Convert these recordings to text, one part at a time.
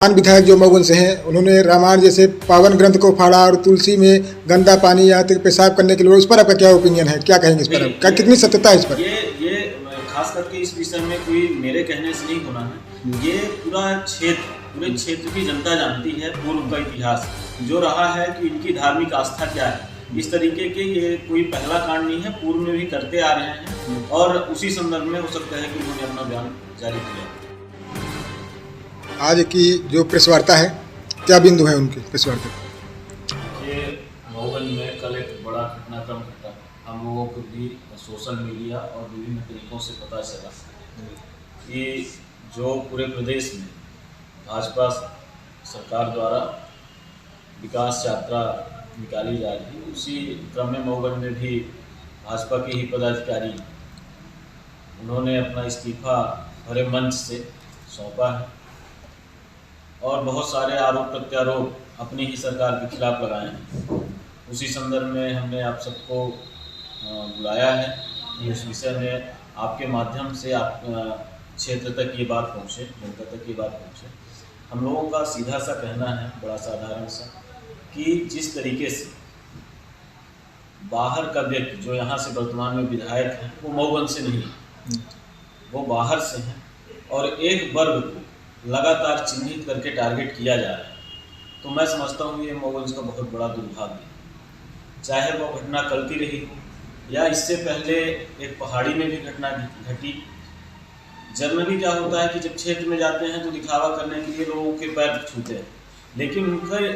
विधायक जो मऊगन से हैं, उन्होंने रामायण जैसे पावन ग्रंथ को फाड़ा और तुलसी में गंदा पानी यहाँ तक पेशाब करने के लिए, उस पर आपका क्या ओपिनियन है, क्या कहेंगे इस पर, क्या कितनी सत्यता है इस पर? ये खास करके इस विषय में कोई मेरे कहने से नहीं होना है। ये पूरे क्षेत्र की जनता जानती है पूर्व का इतिहास जो रहा है कि इनकी धार्मिक आस्था क्या है। इस तरीके के ये कोई पहला कांड नहीं है, पूर्व में भी करते आ रहे हैं और उसी संदर्भ में हो सकता है कि उन्होंने अपना बयान जारी किया। आज की जो प्रेस वार्ता है, क्या बिंदु है उनकी प्रेस वार्ता? ये मऊगन में कल एक बड़ा घटनाक्रम घटा। हम लोगों को भी सोशल मीडिया और विभिन्न तरीकों से पता चला कि जो पूरे प्रदेश में भाजपा सरकार द्वारा विकास यात्रा निकाली जा रही है, उसी क्रम में मऊगन में भी भाजपा के ही पदाधिकारी उन्होंने अपना इस्तीफा भरे मंच से सौंपा है और बहुत सारे आरोप प्रत्यारोप अपनी ही सरकार के खिलाफ लगाए हैं। उसी संदर्भ में हमने आप सबको बुलाया है कि उस विषय में आपके माध्यम से आप क्षेत्र तक ये बात पहुँचे, जनता तक ये बात पहुँचे। हम लोगों का सीधा सा कहना है, बड़ा साधारण सा, कि जिस तरीके से बाहर का व्यक्ति जो यहाँ से वर्तमान में विधायक हैं, वो मऊगन से नहीं, वो बाहर से हैं और एक वर्ग को लगातार चिन्हित करके टारगेट किया जा रहा है, तो मैं समझता हूँ ये मऊगन का बहुत बड़ा दुर्भाग्य है। चाहे वो घटना कल की रही हो या इससे पहले एक पहाड़ी में भी घटना घटी। जनरली क्या होता है कि जब क्षेत्र में जाते हैं तो दिखावा करने के लिए लोगों के पैर छूते हैं, लेकिन उनके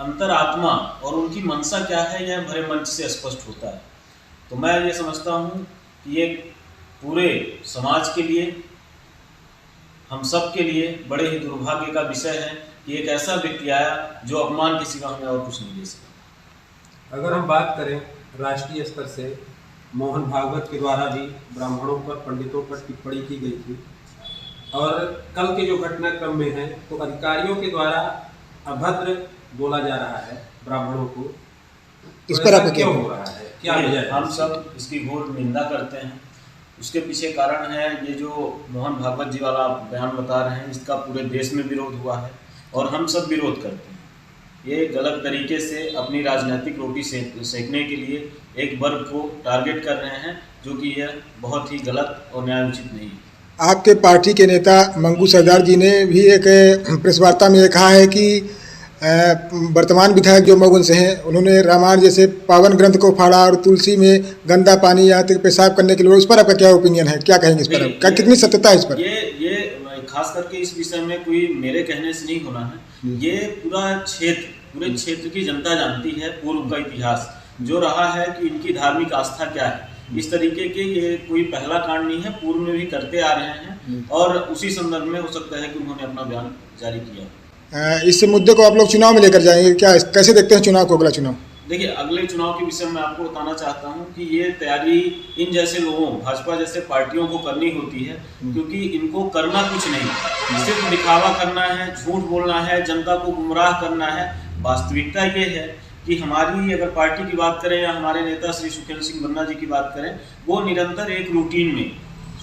अंतरात्मा और उनकी मंशा क्या है यह भरे मंच से स्पष्ट होता है। तो मैं ये समझता हूँ कि ये पूरे समाज के लिए, हम सब के लिए बड़े ही दुर्भाग्य का विषय है कि एक ऐसा व्यक्ति आया जो अपमान के सिवा हमें और कुछ नहीं दे सका। अगर हम बात करें राष्ट्रीय स्तर से, मोहन भागवत के द्वारा भी ब्राह्मणों पर, पंडितों पर टिप्पणी की गई थी और कल के जो घटनाक्रम में है तो अधिकारियों के द्वारा अभद्र बोला जा रहा है ब्राह्मणों को। इस पर आपका क्यों हो रहा है, क्या वजह है? हम सब इसकी घोर निंदा करते हैं। उसके पीछे कारण है ये जो मोहन भागवत जी वाला बयान बता रहे हैं, इसका पूरे देश में विरोध हुआ है और हम सब विरोध करते हैं। ये गलत तरीके से अपनी राजनीतिक रोटी सेकने के लिए एक वर्ग को टारगेट कर रहे हैं, जो कि यह बहुत ही गलत और न्यायोचित नहीं है। आपके पार्टी के नेता मंगू सरदार जी ने भी एक प्रेस वार्ता में कहा है कि वर्तमान विधायक जो मऊगन से हैं, उन्होंने रामायण जैसे पावन ग्रंथ को फाड़ा और तुलसी में गंदा पानी यहाँ तक पेशाब करने के लिए, उस पर आपका क्या ओपिनियन है, क्या कहेंगे इस पर, क्या कितनी सत्यता है इस पर? ये खास करके इस विषय में कोई मेरे कहने से नहीं होना है। ये पूरे क्षेत्र की जनता जानती है पूर्व का इतिहास जो रहा है कि इनकी धार्मिक आस्था क्या है। इस तरीके के ये कोई पहला कांड नहीं है, पूर्व में भी करते आ रहे हैं और उसी संदर्भ में हो सकता है कि उन्होंने अपना बयान जारी किया। इस मुद्दे को आप लोग चुनाव में लेकर जाएंगे, क्या कैसे देखते हैं चुनाव को, अगला चुनाव? देखिए, अगले चुनाव के विषय में आपको बताना चाहता हूं कि ये तैयारी इन जैसे लोगों, भाजपा जैसे पार्टियों को करनी होती है, क्योंकि इनको करना कुछ नहीं, सिर्फ दिखावा करना है, झूठ बोलना है, जनता को गुमराह करना है। वास्तविकता ये है कि हमारी अगर पार्टी की बात करें या हमारे नेता श्री सुखेंद्र सिंह बन्ना जी की बात करें, वो निरंतर एक रूटीन में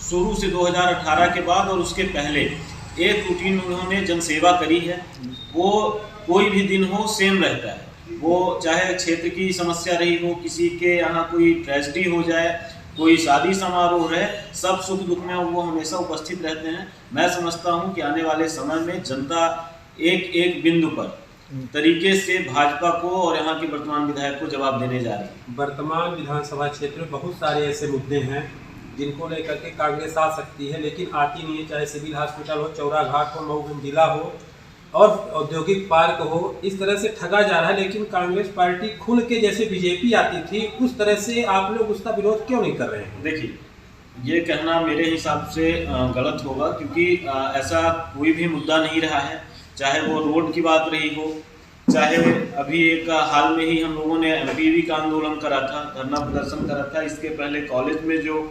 शुरू से 2018 के बाद और उसके पहले एक रूटीन में उन्होंने जनसेवा करी है। वो कोई भी दिन हो सेम रहता है, वो चाहे क्षेत्र की समस्या रही हो, किसी के यहाँ कोई ट्रेजेडी हो जाए, कोई शादी समारोह रहे, सब सुख दुख में वो हमेशा उपस्थित रहते हैं। मैं समझता हूँ कि आने वाले समय में जनता एक एक बिंदु पर तरीके से भाजपा को और यहाँ के वर्तमान विधायक को जवाब देने जा रही है। वर्तमान विधानसभा क्षेत्र में बहुत सारे ऐसे मुद्दे हैं जिनको लेकर के कांग्रेस आ सकती है, लेकिन आती नहीं है। चाहे सिविल हॉस्पिटल हो, चौरा घाट हो, मऊगन जिला हो और औद्योगिक पार्क हो, इस तरह से ठगा जा रहा है। लेकिन कांग्रेस पार्टी खुल के जैसे बीजेपी आती थी उस तरह से आप लोग उसका विरोध क्यों नहीं कर रहे हैं? देखिए, ये कहना मेरे हिसाब से गलत होगा, क्योंकि ऐसा कोई भी मुद्दा नहीं रहा है। चाहे वो रोड की बात रही हो, चाहे अभी एक हाल में ही हम लोगों ने एमपीवी का आंदोलन करा था, धरना प्रदर्शन करा था। इसके पहले कॉलेज में जो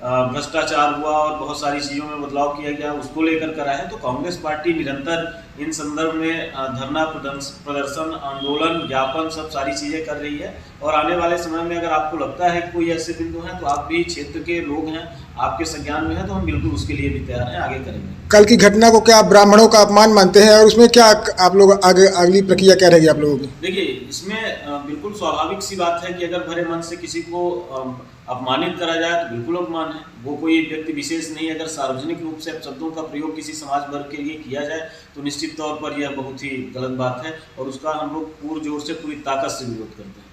भ्रष्टाचार हुआ और बहुत सारी चीज़ों में बदलाव किया गया, उसको लेकर करा है। तो कांग्रेस पार्टी निरंतर इन संदर्भ में धरना प्रदर्शन, आंदोलन, ज्ञापन, सब सारी चीज़ें कर रही है। और आने वाले समय में अगर आपको लगता है कोई ऐसे बिंदु हैं तो आप भी क्षेत्र के लोग हैं, आपके संज्ञान में है, तो हम बिल्कुल उसके लिए भी तैयार हैं, आगे करेंगे। कल की घटना को क्या आप ब्राह्मणों का अपमान मानते हैं, और उसमें क्या आप लोग आगे अगली प्रक्रिया क्या रहेगी आप लोगों की? देखिए, इसमें बिल्कुल स्वाभाविक सी बात है कि अगर भरे मन से किसी को अपमानित करा जाए तो बिल्कुल अपमान है। वो कोई व्यक्ति विशेष नहीं। अगर सार्वजनिक रूप से शब्दों का प्रयोग किसी समाज वर्ग के लिए किया जाए तो निश्चित तौर पर यह बहुत ही गलत बात है और उसका हम लोग पूरे जोर से, पूरी ताकत से विरोध करते हैं।